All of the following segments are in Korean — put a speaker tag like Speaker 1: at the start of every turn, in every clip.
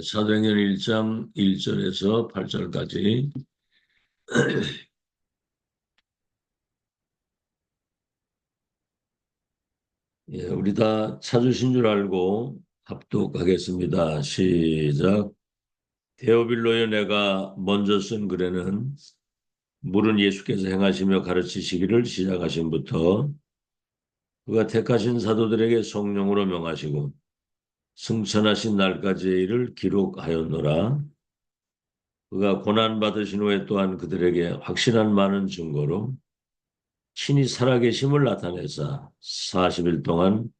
Speaker 1: 사도행전 1장 1절에서 8절까지 우리 다 찾으신 줄 알고 합독하겠습니다. 시작. 데오빌로여, 내가 먼저 쓴 글에는 물은 예수께서 행하시며 가르치시기를 시작하신부터 그가 택하신 사도들에게 성령으로 명하시고 승천하신 날까지의 일을 기록하였노라. 그가 고난받으신 후에 또한 그들에게 확실한 많은 증거로 신이 살아계심을 나타내사 40일 동안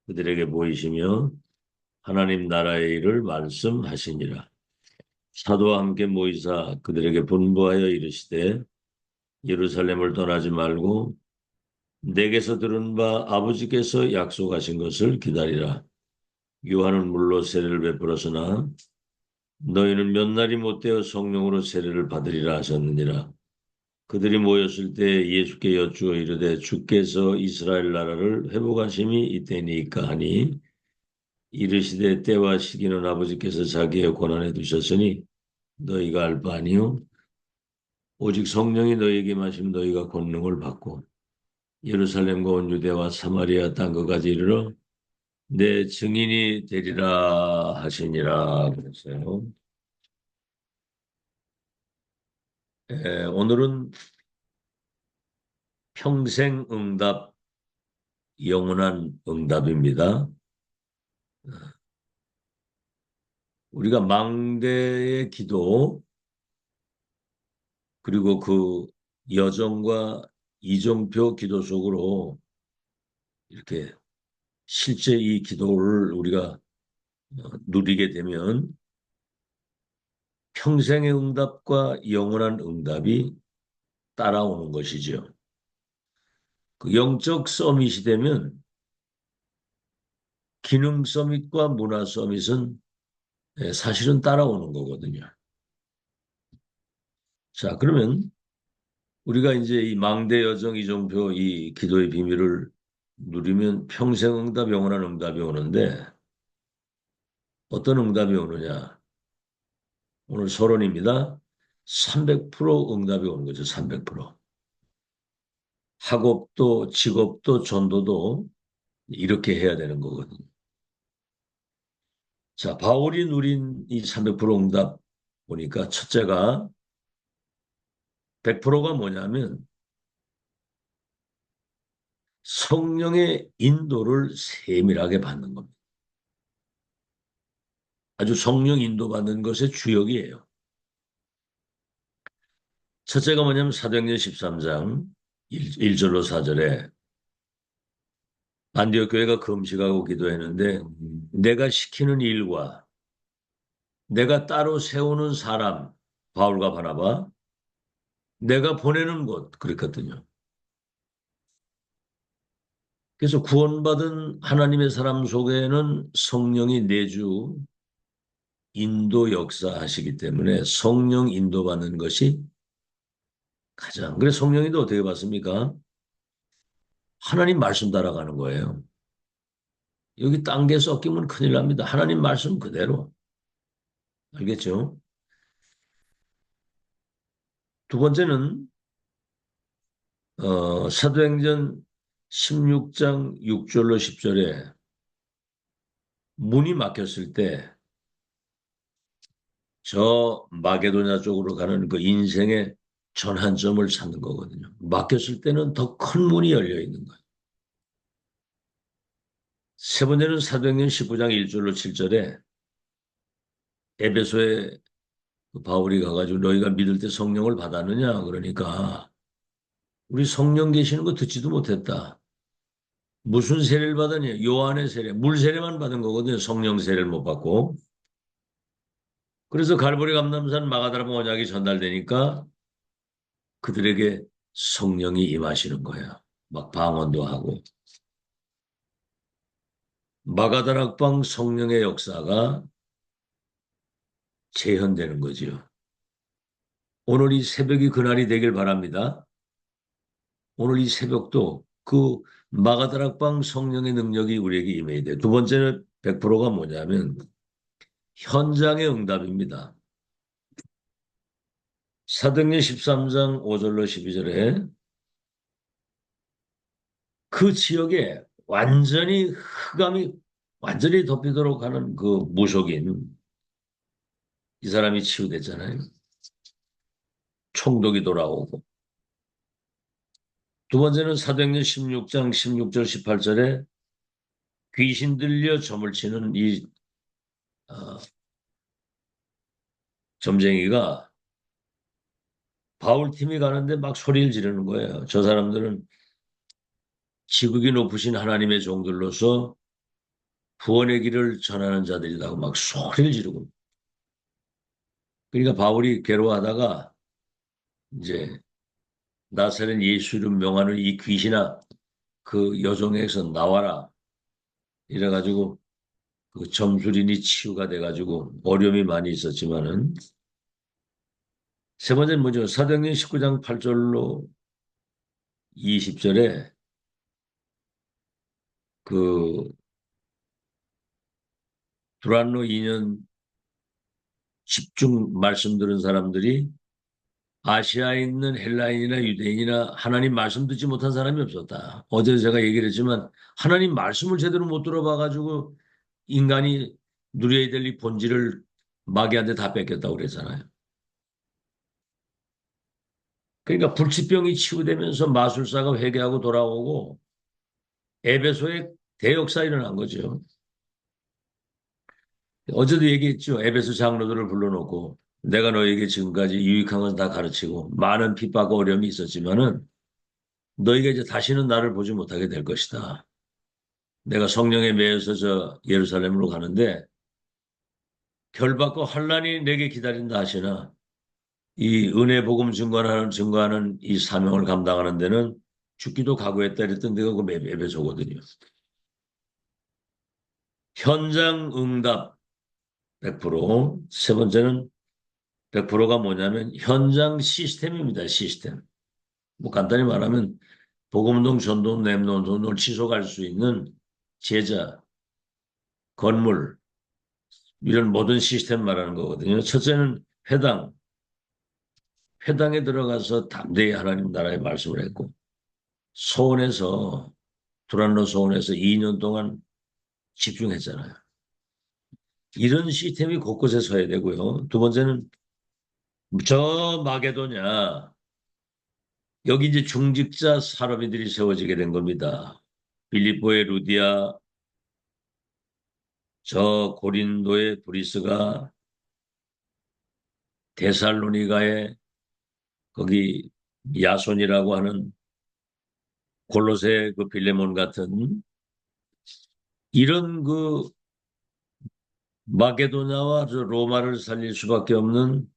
Speaker 1: 그들에게 보이시며 하나님 나라의 일을 말씀하시니라. 사도와 함께 모이사 그들에게 분부하여 이르시되 예루살렘을 떠나지 말고 내게서 들은 바 아버지께서 약속하신 것을 기다리라. 요한은 물로 세례를 베풀었으나 너희는 몇 날이 못되어 성령으로 세례를 받으리라 하셨느니라. 그들이 모였을 때 예수께 여쭈어 이르되 주께서 이스라엘 나라를 회복하심이 이때니까 하니 이르시되 때와 시기는 아버지께서 자기의 권한에 두셨으니 너희가 알 바 아니요 오직 성령이 너희에게 마시면 너희가 권능을 받고 예루살렘과 온 유대와 사마리아 땅 끝까지 이르러 내 증인이 되리라 하시니라 그랬어요. 오늘은 평생 응답, 영원한 응답입니다. 우리가 망대의 기도 그리고 그 여정과 이정표 기도 속으로 이렇게 실제 이 기도를 우리가 누리게 되면 평생의 응답과 영원한 응답이 따라오는 것이죠. 그 영적 서밋이 되면 기능 서밋과 문화 서밋은 사실은 따라오는 거거든요. 자, 그러면 우리가 이제 이 망대 여정 이정표 이 기도의 비밀을 누리면 평생 응답, 영원한 응답이 오는데 어떤 응답이 오느냐? 오늘 서론입니다. 300% 응답이 오는 거죠. 300%. 학업도 직업도 전도도 이렇게 해야 되는 거거든요. 자, 바울이 누린 이 300% 응답 보니까 첫째가 100%가 뭐냐면 성령의 인도를 세밀하게 받는 겁니다. 아주 성령 인도받는 것의 주역이에요. 첫째가 뭐냐면 사도행전 13장 1절로 4절에 안디옥 교회가 금식하고 기도했는데 내가 시키는 일과 내가 따로 세우는 사람 바울과 바나바 내가 보내는 곳 그랬거든요. 그래서 구원받은 하나님의 사람 속에는 성령이 내주 인도 역사하시기 때문에 성령 인도받는 것이 가장. 그래서 성령인도 어떻게 받습니까? 하나님 말씀 따라가는 거예요. 여기 딴 게 섞이면 큰일 납니다. 하나님 말씀 그대로. 알겠죠? 두 번째는 사도행전 16장 6절로 10절에 문이 막혔을 때 저 마게도냐 쪽으로 가는 그 인생의 전환점을 찾는 거거든요. 막혔을 때는 더 큰 문이 열려 있는 거예요. 세 번째는 사도행전 19장 1절로 7절에 에베소에 그 바울이 가가지고 너희가 믿을 때 성령을 받았느냐? 그러니까 우리 성령 계시는 거 듣지도 못했다. 무슨 세례를 받았냐? 요한의 세례, 물 세례만 받은 거거든요. 성령 세례를 못 받고. 그래서 갈보리 감람산 마가다라 언약이 전달되니까 그들에게 성령이 임하시는 거야. 막 방언도 하고. 마가다락방 성령의 역사가 재현되는 거지요. 오늘 이 새벽이 그날이 되길 바랍니다. 오늘 이 새벽도 그 마가다락방 성령의 능력이 우리에게 임해야 돼. 두 번째는 100%가 뭐냐면 현장의 응답입니다. 사도행전 13장 5절로 12절에 그 지역에 완전히 흑암이 완전히 덮이도록 하는 그 무속인 이 사람이 치유됐잖아요. 총독이 돌아오고. 두 번째는 사도행전 16장 16절 18절에 귀신 들려 점을 치는 이 어, 점쟁이가 바울 팀이 가는데 막 소리를 지르는 거예요. 저 사람들은 지극히 높으신 하나님의 종들로서 구원의 길을 전하는 자들이라고 막 소리를 지르고. 그러니까 바울이 괴로워하다가 이제 나사렛 예수 이름 명하는 이 귀신아 그 여종에서 나와라. 이래가지고 그 점술인이 치유가 돼가지고 어려움이 많이 있었지만은 세 번째는 뭐죠? 사도행전 19장 8절로 20절에 그 두란노 2년 집중 말씀 들은 사람들이 아시아에 있는 헬라인이나 유대인이나 하나님 말씀 듣지 못한 사람이 없었다. 어제 제가 얘기를 했지만 하나님 말씀을 제대로 못 들어봐가지고 인간이 누려야 될 이 본질을 마귀한테 다 뺏겼다고 그랬잖아요. 그러니까 불치병이 치유되면서 마술사가 회개하고 돌아오고 에베소에 대역사 일어난 거죠. 어제도 얘기했죠. 에베소 장로들을 불러놓고 내가 너에게 지금까지 유익한 건 다 가르치고 많은 핍박과 어려움이 있었지만은 너희가 이제 다시는 나를 보지 못하게 될 것이다. 내가 성령에 매여서 저 예루살렘으로 가는데 결박과 환란이 내게 기다린다 하시나 이 은혜 복음 증거하는 이 사명을 감당하는 데는 죽기도 각오했다 그랬던 데가 그 에베소거든요. 현장 응답 100%. 세 번째는 100%가 뭐냐면 현장 시스템입니다. 시스템. 뭐 간단히 말하면 복음운동, 전도운, 랩논을 지속할 수 있는 제자, 건물 이런 모든 시스템 말하는 거거든요. 첫째는 회당. 회당에 들어가서 담대히 하나님 나라의 말씀을 했고 소원에서 두란노 소원에서 2년 동안 집중했잖아요. 이런 시스템이 곳곳에 서야 되고요. 두 번째는 저 마게도냐 여기 이제 중직자 사람들이 세워지게 된 겁니다. 빌립보의 루디아, 저 고린도의 브리스가, 데살로니가의 거기 야손이라고 하는 골로새 그 빌레몬 같은 이런 그 마게도냐와 저 로마를 살릴 수밖에 없는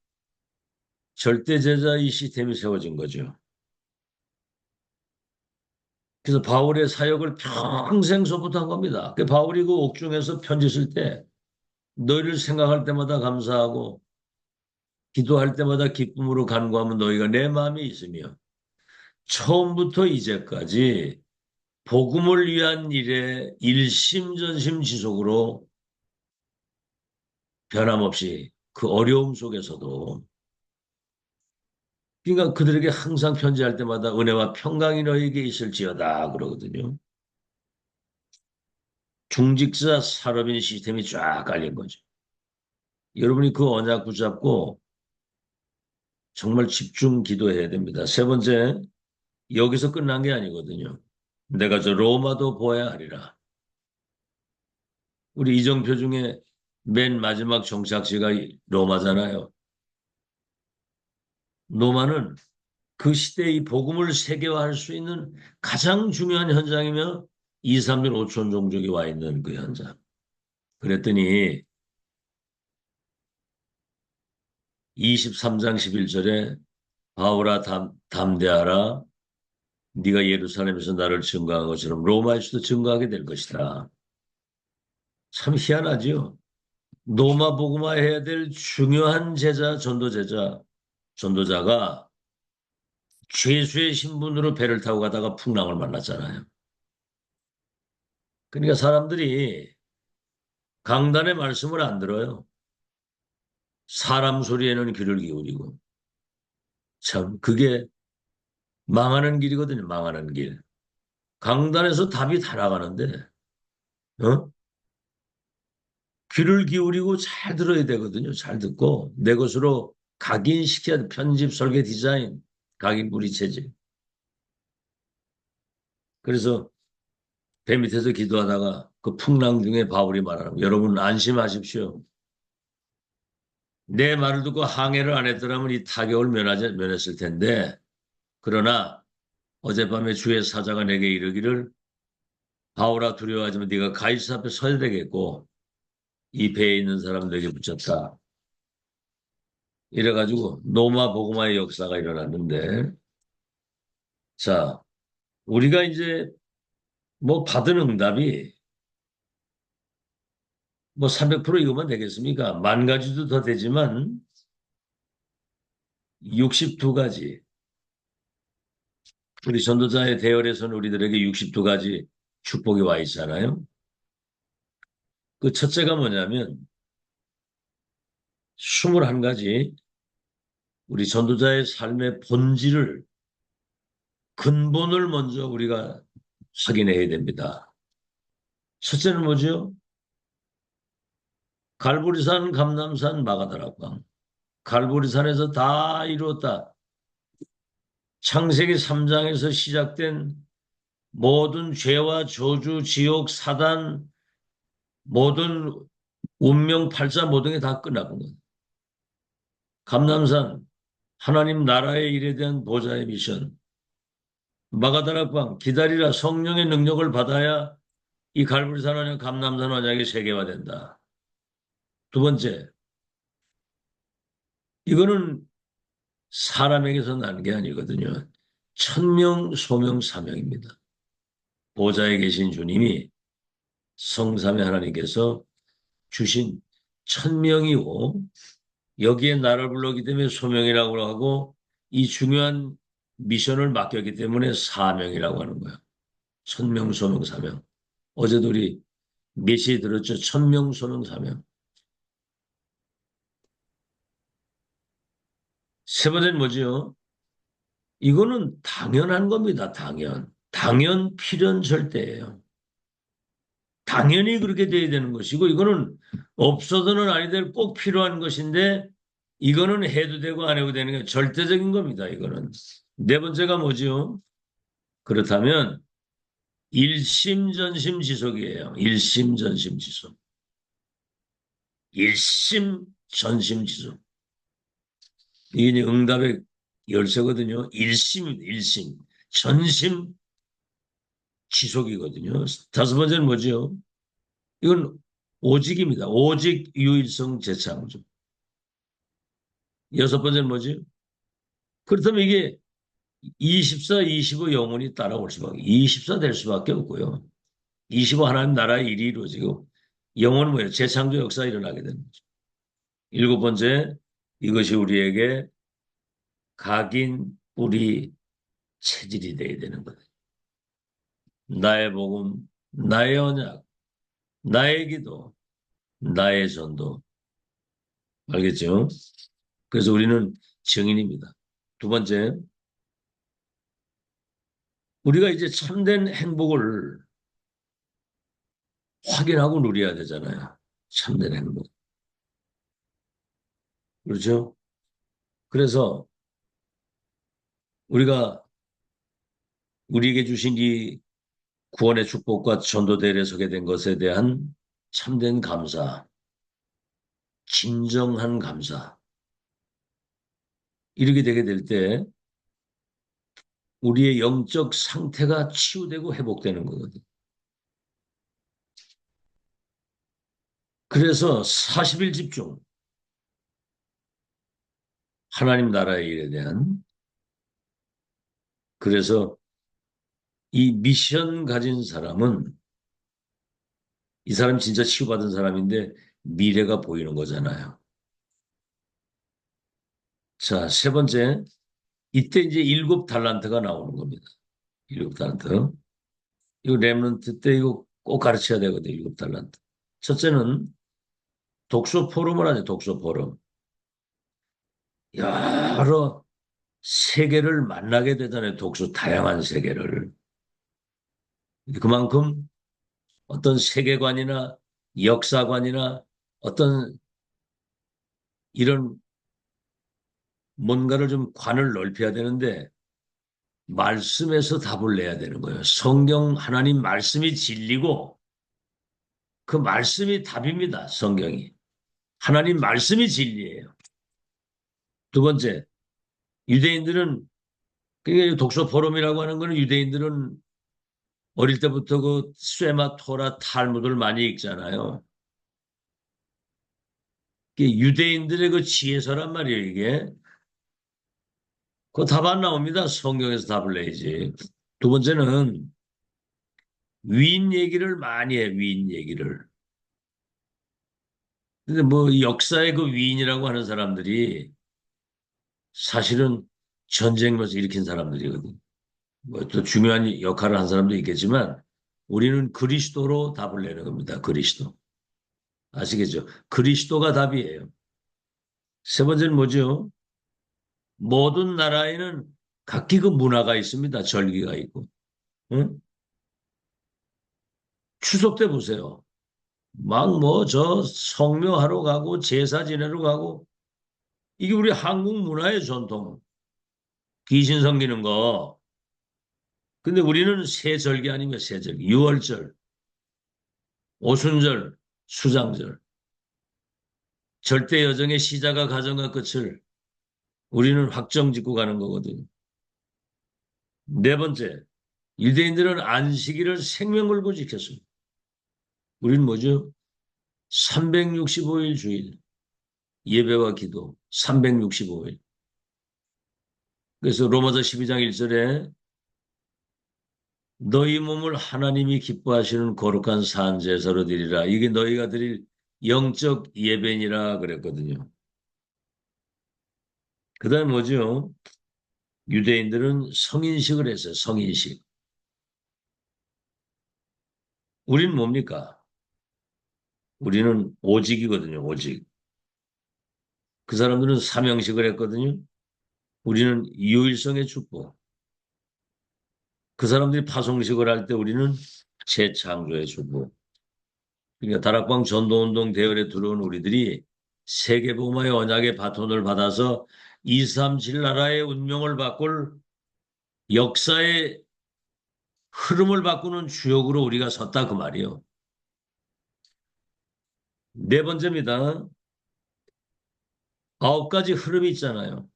Speaker 1: 절대 제자의 시스템이 세워진 거죠. 그래서 바울의 사역을 평생서부터 한 겁니다. 그 바울이 그 옥중에서 편지 쓸 때 너희를 생각할 때마다 감사하고 기도할 때마다 기쁨으로 간구하면 너희가 내 마음에 있으며 처음부터 이제까지 복음을 위한 일에 일심전심 지속으로 변함없이 그 어려움 속에서도 그러니까 그들에게 항상 편지할 때마다 은혜와 평강이 너희에게 있을지어다 그러거든요. 중직자 산업인 시스템이 쫙 깔린 거죠. 여러분이 그 언약 붙잡고 정말 집중 기도해야 됩니다. 세 번째, 여기서 끝난 게 아니거든요. 내가 저 로마도 보아야 하리라. 우리 이정표 중에 맨 마지막 정착지가 로마잖아요. 로마는 그 시대의 복음을 세계화할 수 있는 가장 중요한 현장이며 2, 3일 5천 종족이 와 있는 그 현장. 그랬더니 23장 11절에 바울아 담대하라 네가 예루살렘에서 나를 증거한 것처럼 로마에서도 증거하게 될 것이다. 참 희한하지요. 로마 복음화 해야 될 중요한 제자, 전도자가 죄수의 신분으로 배를 타고 가다가 풍랑을 만났잖아요. 그러니까 사람들이 강단의 말씀을 안 들어요. 사람 소리에는 귀를 기울이고. 참, 그게 망하는 길이거든요, 망하는 길. 강단에서 답이 다 나가는데, 어? 귀를 기울이고 잘 들어야 되거든요. 잘 듣고, 내 것으로 각인시켜야 돼. 편집, 설계, 디자인, 각인, 뿌리, 체질. 그래서 배 밑에서 기도하다가 그 풍랑 중에 바울이 말하는 여러분 안심하십시오. 내 말을 듣고 항해를 안 했더라면 이 타격을 면했을 텐데, 그러나 어젯밤에 주의 사자가 내게 이르기를 바울아 두려워하지 마. 네가 가이사 앞에 서야 되겠고 이 배에 있는 사람들에게 붙였다. 이래가지고 노마 보고마의 역사가 일어났는데, 자, 우리가 이제 뭐 받은 응답이 뭐 300% 이거만 되겠습니까? 만 가지도 더 되지만 62가지. 우리 전도자의 대열에서는 우리들에게 62가지 축복이 와 있잖아요. 그 첫째가 뭐냐면 21가지 우리 전도자의 삶의 본질을, 근본을 먼저 우리가 확인해야 됩니다. 첫째는 뭐죠? 갈보리산, 감남산, 마가다락방. 갈보리산에서 다 이루었다. 창세기 3장에서 시작된 모든 죄와 저주, 지옥, 사단, 모든 운명 팔자 모든 게 다 끝나는 거예요. 감남산, 하나님 나라의 일에 대한 보좌의 미션. 마가다락방, 기다리라. 성령의 능력을 받아야 이 갈보리산 언약, 감남산 언약이 세계화된다. 두 번째, 이거는 사람에게서 난 게 아니거든요. 천명, 소명, 사명입니다. 보좌에 계신 주님이 성삼위 하나님께서 주신 천명이고, 여기에 나를 불렀기 때문에 소명이라고 하고, 이 중요한 미션을 맡겼기 때문에 사명이라고 하는 거예요. 천명, 소명, 사명. 어제도 우리 메시지 들었죠? 천명, 소명, 사명. 세 번째는 뭐지요? 이거는 당연한 겁니다. 당연 필연 절대예요. 당연히 그렇게 돼야 되는 것이고, 이거는 없어서는 아니 될 꼭 필요한 것인데, 이거는 해도 되고 안 해도 되는 게 절대적인 겁니다. 이거는. 네 번째가 뭐죠? 그렇다면 일심전심지속이에요. 일심전심지속. 일심전심지속. 이게 응답의 열쇠거든요. 일심입니다. 일심. 전심 지속이거든요. 다섯 번째는 뭐죠? 이건 오직입니다. 오직 유일성 재창조. 여섯 번째는 뭐지? 그렇다면 이게 24, 25 영원히 따라올 수밖에, 24 될 수밖에 없고요. 25 하나님 나라의 일이 이루어지고, 영원은 뭐예요? 재창조 역사가 일어나게 되는 거죠. 일곱 번째, 이것이 우리에게 각인, 뿌리, 체질이 되어야 되는 거예요. 나의 복음, 나의 언약, 나의 기도, 나의 전도. 알겠죠? 그래서 우리는 증인입니다. 두 번째, 우리가 이제 참된 행복을 확인하고 누려야 되잖아요. 참된 행복. 그렇죠? 그래서 우리가 우리에게 주신 이 구원의 축복과 전도대회에 서게 된 것에 대한 참된 감사, 진정한 감사. 이렇게 되게 될 때 우리의 영적 상태가 치유되고 회복되는 거거든요. 그래서 40일 집중, 하나님 나라의 일에 대한, 그래서 이 미션 가진 사람은 이 사람 진짜 치유받은 사람인데 미래가 보이는 거잖아요. 자, 세 번째, 이때 이제 일곱 달란트가 나오는 겁니다. 일곱 달란트. 이거 렘넌트 때 이거 꼭 가르쳐야 되거든요. 일곱 달란트. 첫째는 독서 포럼을 하죠. 독서 포럼. 여러 세계를 만나게 되잖아요. 독서 다양한 세계를. 그만큼 어떤 세계관이나 역사관이나 어떤 이런 뭔가를 좀 관을 넓혀야 되는데 말씀에서 답을 내야 되는 거예요. 성경 하나님 말씀이 진리고 그 말씀이 답입니다. 성경이. 하나님 말씀이 진리예요. 두 번째, 유대인들은 그게 독서 포럼이라고 하는 거는 유대인들은 어릴 때부터 그 쇠마 토라 탈무드를 많이 읽잖아요. 이게 유대인들의 그 지혜서란 말이에요, 이게. 그 답 안 나옵니다. 성경에서 답을 내야지. 두 번째는 위인 얘기를 많이 해, 위인 얘기를. 근데 뭐 역사의 그 위인이라고 하는 사람들이 사실은 전쟁에서 일으킨 사람들이거든. 뭐 또 중요한 역할을 한 사람도 있겠지만 우리는 그리스도로 답을 내는 겁니다. 그리스도. 아시겠죠? 그리스도가 답이에요. 세 번째는 뭐죠? 모든 나라에는 각기 그 문화가 있습니다. 절기가 있고. 응? 추석 때 보세요. 막 뭐 저 성묘하러 가고 제사 지내러 가고 이게 우리 한국 문화의 전통. 귀신 섬기는 거. 근데 우리는 세절기 아니면 세절기. 유월절, 오순절, 수장절. 절대 여정의 시작과 가정과 끝을 우리는 확정 짓고 가는 거거든요. 네 번째, 유대인들은 안식일을 생명 걸고 지켰습니다. 우리는 뭐죠? 365일 주일, 예배와 기도, 365일. 그래서 로마서 12장 1절에 너희 몸을 하나님이 기뻐하시는 거룩한 산 제사로 드리라. 이게 너희가 드릴 영적 예배니라 그랬거든요. 그 다음 뭐죠? 유대인들은 성인식을 했어요. 성인식. 우리는 뭡니까? 우리는 오직이거든요. 오직. 그 사람들은 삼형식을 했거든요. 우리는 유일성의 축복. 그 사람들이 파송식을 할 때 우리는 재창조의 축복. 그러니까 다락방 전도운동 대열에 들어온 우리들이 세계복음화의 언약의 바톤을 받아서 237 나라의 운명을 바꿀 역사의 흐름을 바꾸는 주역으로 우리가 섰다 그 말이요. 네 번째입니다. 아홉 가지 흐름이 있잖아요.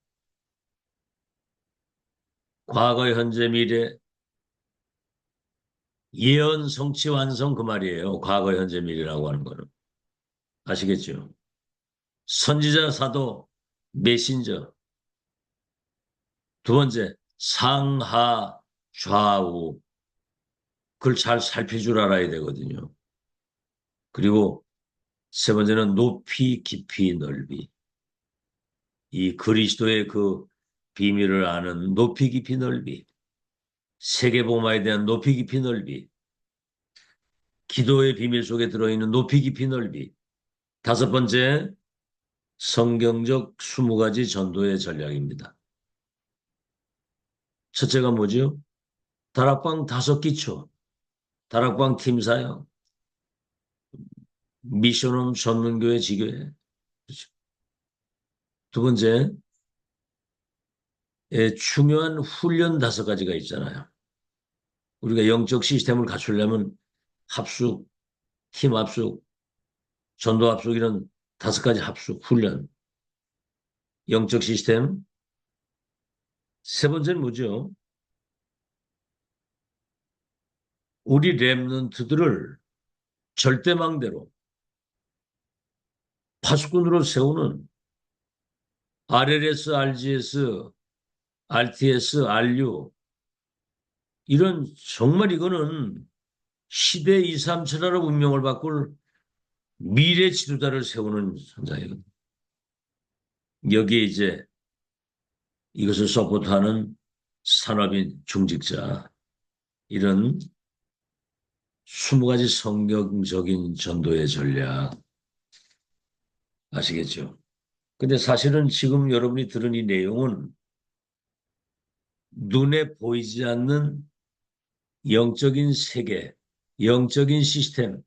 Speaker 1: 과거, 현재, 미래, 예언, 성취, 완성 그 말이에요. 과거, 현재, 미래라고 하는 거는. 아시겠죠? 선지자, 사도, 메신저. 두 번째, 상하, 좌우. 그걸 잘 살필 줄 알아야 되거든요. 그리고 세 번째는 높이, 깊이, 넓이. 이 그리스도의 그 비밀을 아는 높이, 깊이, 넓이. 세계복음화에 대한 높이, 깊이, 넓이. 기도의 비밀 속에 들어있는 높이, 깊이, 넓이. 다섯 번째, 성경적 20가지 전도의 전략입니다. 첫째가 뭐죠? 다락방 5기초, 다락방 팀사역, 미션홈 전문교회 지교회. 그렇죠. 두 번째, 중요한 훈련 5가지가 있잖아요. 우리가 영적 시스템을 갖추려면 합숙, 팀 합숙, 전도 합숙 이런 5가지 합숙, 훈련, 영적 시스템. 세 번째는 뭐죠? 우리 랩런트들을 절대망대로 파수꾼으로 세우는 RLS, RGS, RTS, RU 이런 정말 이거는 시대 2, 3, 7화로 운명을 바꿀 미래 지도자를 세우는 현장이거든요. 여기에 이제 이것을 서포트하는 산업인 중직자 이런 20가지 성경적인 전도의 전략 아시겠죠? 근데 사실은 지금 여러분이 들은 이 내용은 눈에 보이지 않는 영적인 세계, 영적인 시스템,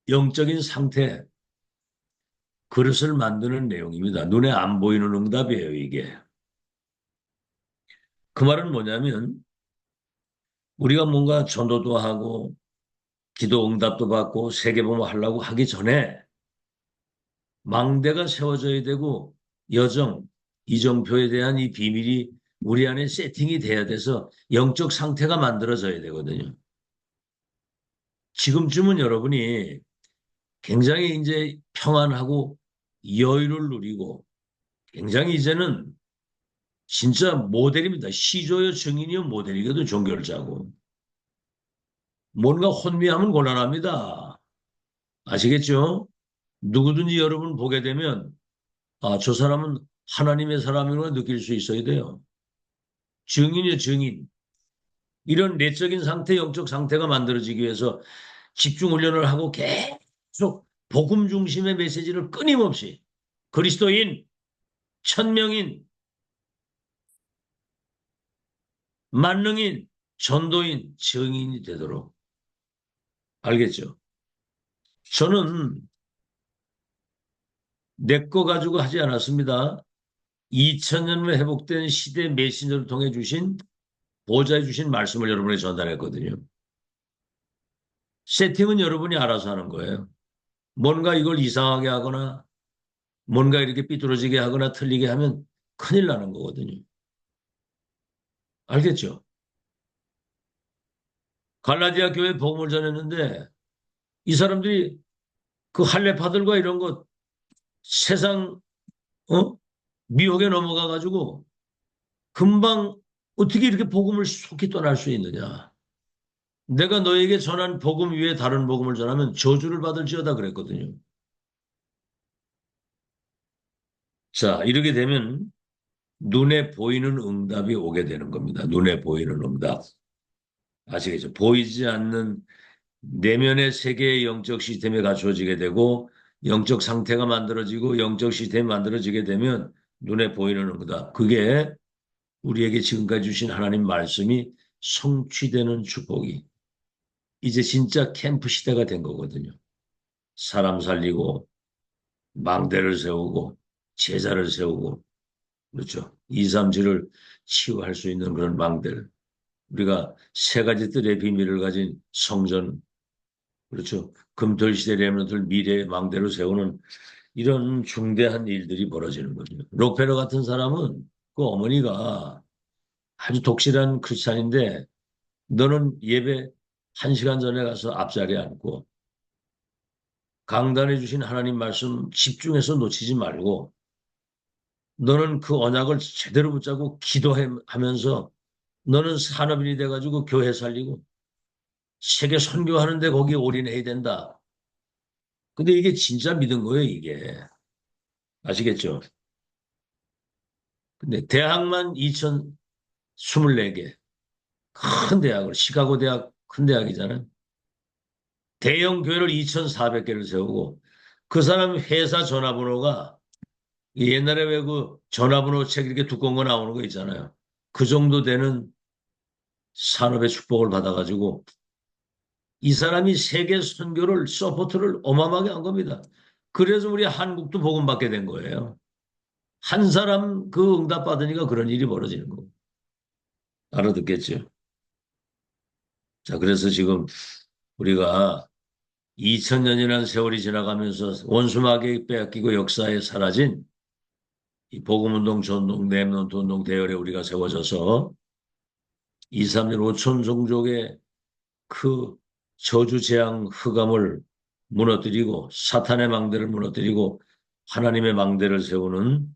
Speaker 1: 영적인 상태, 그릇을 만드는 내용입니다. 눈에 안 보이는 응답이에요, 이게. 그 말은 뭐냐면 우리가 뭔가 전도도 하고 기도 응답도 받고 세계보험 하려고 하기 전에 망대가 세워져야 되고 여정, 이정표에 대한 이 비밀이 우리 안에 세팅이 돼야 돼서 영적 상태가 만들어져야 되거든요. 지금쯤은 여러분이 굉장히 이제 평안하고 여유를 누리고 굉장히 이제는 진짜 모델입니다. 시조요 증인이요 모델이거든 종교를 짜고. 뭔가 혼미하면 곤란합니다. 아시겠죠? 누구든지 여러분 보게 되면 아, 저 사람은 하나님의 사람이구나 느낄 수 있어야 돼요. 증인이요 증인. 이런 내적인 상태, 영적 상태가 만들어지기 위해서 집중 훈련을 하고 계속 복음 중심의 메시지를 끊임없이 그리스도인, 천명인, 만능인, 전도인, 증인이 되도록 알겠죠? 저는 내 거 가지고 하지 않았습니다. 2000년에 회복된 시대 메신저를 통해 주신 보좌해 주신 말씀을 여러분에게 전달했거든요. 세팅은 여러분이 알아서 하는 거예요. 뭔가 이걸 이상하게 하거나 뭔가 이렇게 삐뚤어지게 하거나 틀리게 하면 큰일 나는 거거든요. 알겠죠? 갈라디아 교회 복음을 전했는데 이 사람들이 그 할례파들과 이런 거 세상 미혹에 넘어가 가지고 금방 어떻게 이렇게 복음을 속히 떠날 수 있느냐. 내가 너에게 전한 복음 위에 다른 복음을 전하면 저주를 받을지어다 그랬거든요. 자, 이렇게 되면 눈에 보이는 응답이 오게 되는 겁니다. 눈에 보이는 응답. 아시겠죠? 보이지 않는 내면의 세계의 영적 시스템이 갖추어지게 되고 영적 상태가 만들어지고 영적 시스템이 만들어지게 되면 눈에 보이는 응답. 그게 우리에게 지금까지 주신 하나님 말씀이 성취되는 축복이 이제 진짜 캠프 시대가 된 거거든요. 사람 살리고 망대를 세우고 제자를 세우고 그렇죠. 2, 3지를 치유할 수 있는 그런 망대를 우리가 세 가지 뜰의 비밀을 가진 성전 그렇죠. 금토일 시대 렘넌트를 미래의 망대로 세우는 이런 중대한 일들이 벌어지는 거죠. 록페러 같은 사람은 그 어머니가 아주 독실한 크리스찬인데 너는 예배 1시간 전에 가서 앞자리에 앉고 강단해 주신 하나님 말씀 집중해서 놓치지 말고 너는 그 언약을 제대로 붙잡고 기도하면서 너는 산업인이 돼가지고 교회 살리고 세계 선교하는데 거기에 올인해야 된다. 근데 이게 진짜 믿은 거예요, 이게. 아시겠죠? 근데 대학만 2024개. 큰 대학을, 시카고 대학 큰 대학이잖아요. 대형 교회를 2,400개를 세우고 그 사람 회사 전화번호가 옛날에 왜 그 전화번호 책 이렇게 두꺼운 거 나오는 거 있잖아요. 그 정도 되는 산업의 축복을 받아가지고 이 사람이 세계 선교를 서포트를 어마어마하게 한 겁니다. 그래서 우리 한국도 복음받게 된 거예요. 한 사람 그 응답 받으니까 그런 일이 벌어지는 거. 알아듣겠죠? 자, 그래서 지금 우리가 2000년이라는 세월이 지나가면서 원수마귀 빼앗기고 역사에 사라진 이 복음운동, 전동, 렘넌트 운동 대열에 우리가 세워져서 2, 3년 5천 종족의 그 저주 재앙 흑암을 무너뜨리고 사탄의 망대를 무너뜨리고 하나님의 망대를 세우는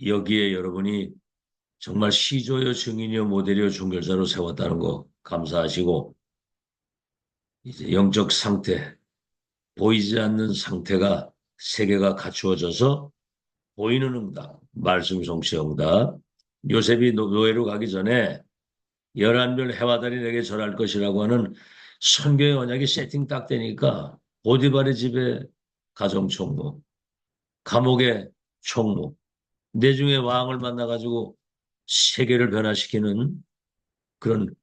Speaker 1: 여기에 여러분이 정말 시조요 증인이요 모델이요 중결자로 세웠다는 거 감사하시고 이제 영적 상태 보이지 않는 상태가 세계가 갖추어져서 보이는 응답 말씀 성취 응답 요셉이 노예로 가기 전에 11별 해와 달이 내게 절할 것이라고 하는 선교의 언약이 세팅 딱 되니까 보디발의 집에 가정총무 감옥에 총무, 내중에 왕을 만나가지고 세계를 변화시키는 그런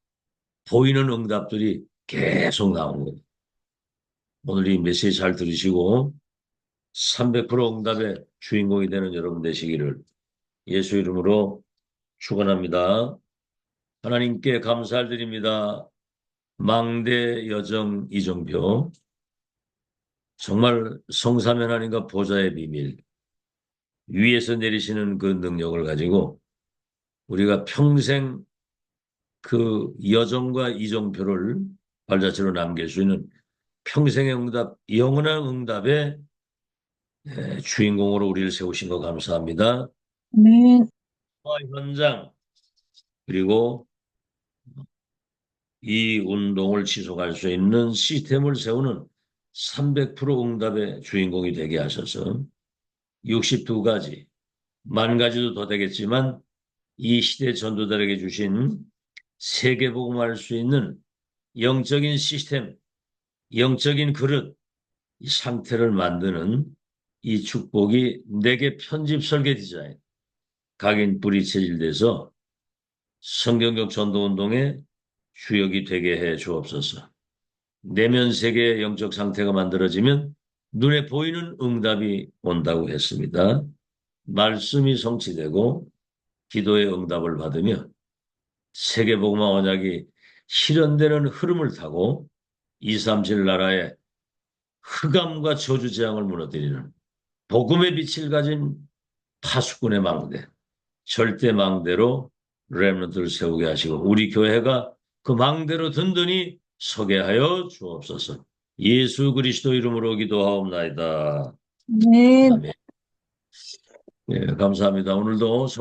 Speaker 1: 보이는 응답들이 계속 나오는 거예요. 오늘 이 메시지 잘 들으시고 300% 응답의 주인공이 되는 여러분 되시기를 예수 이름으로 축원합니다. 하나님께 감사를 드립니다. 망대 여정 이정표, 정말 성삼위 하나님과 보좌의 비밀, 위에서 내리시는 그 능력을 가지고 우리가 평생 그 여정과 이정표를 발자취로 남길 수 있는 평생의 응답, 영원한 응답의 주인공으로 우리를 세우신 거 감사합니다.
Speaker 2: 아멘.
Speaker 1: 현장, 그리고 이 운동을 지속할 수 있는 시스템을 세우는 300% 응답의 주인공이 되게 하셔서 62가지, 만 가지도 더 되겠지만 이 시대 전도자에게 주신 세계복음할 수 있는 영적인 시스템, 영적인 그릇, 이 상태를 만드는 이 축복이 내게 편집 설계 디자인, 각인 뿌리 체질돼서 성경적 전도운동의 주역이 되게 해 주옵소서. 내면 세계의 영적 상태가 만들어지면 눈에 보이는 응답이 온다고 했습니다. 말씀이 성취되고 기도의 응답을 받으며 세계복음화 언약이 실현되는 흐름을 타고 237 나라의 흑암과 저주재앙을 무너뜨리는 복음의 빛을 가진 파수꾼의 망대, 절대 망대로 렘넌트를 세우게 하시고 우리 교회가 그 망대로 든든히 서게 하여 주옵소서. 예수 그리스도 이름으로 기도하옵나이다.
Speaker 2: 아멘.
Speaker 1: 아멘. 예, 감사합니다. 오늘도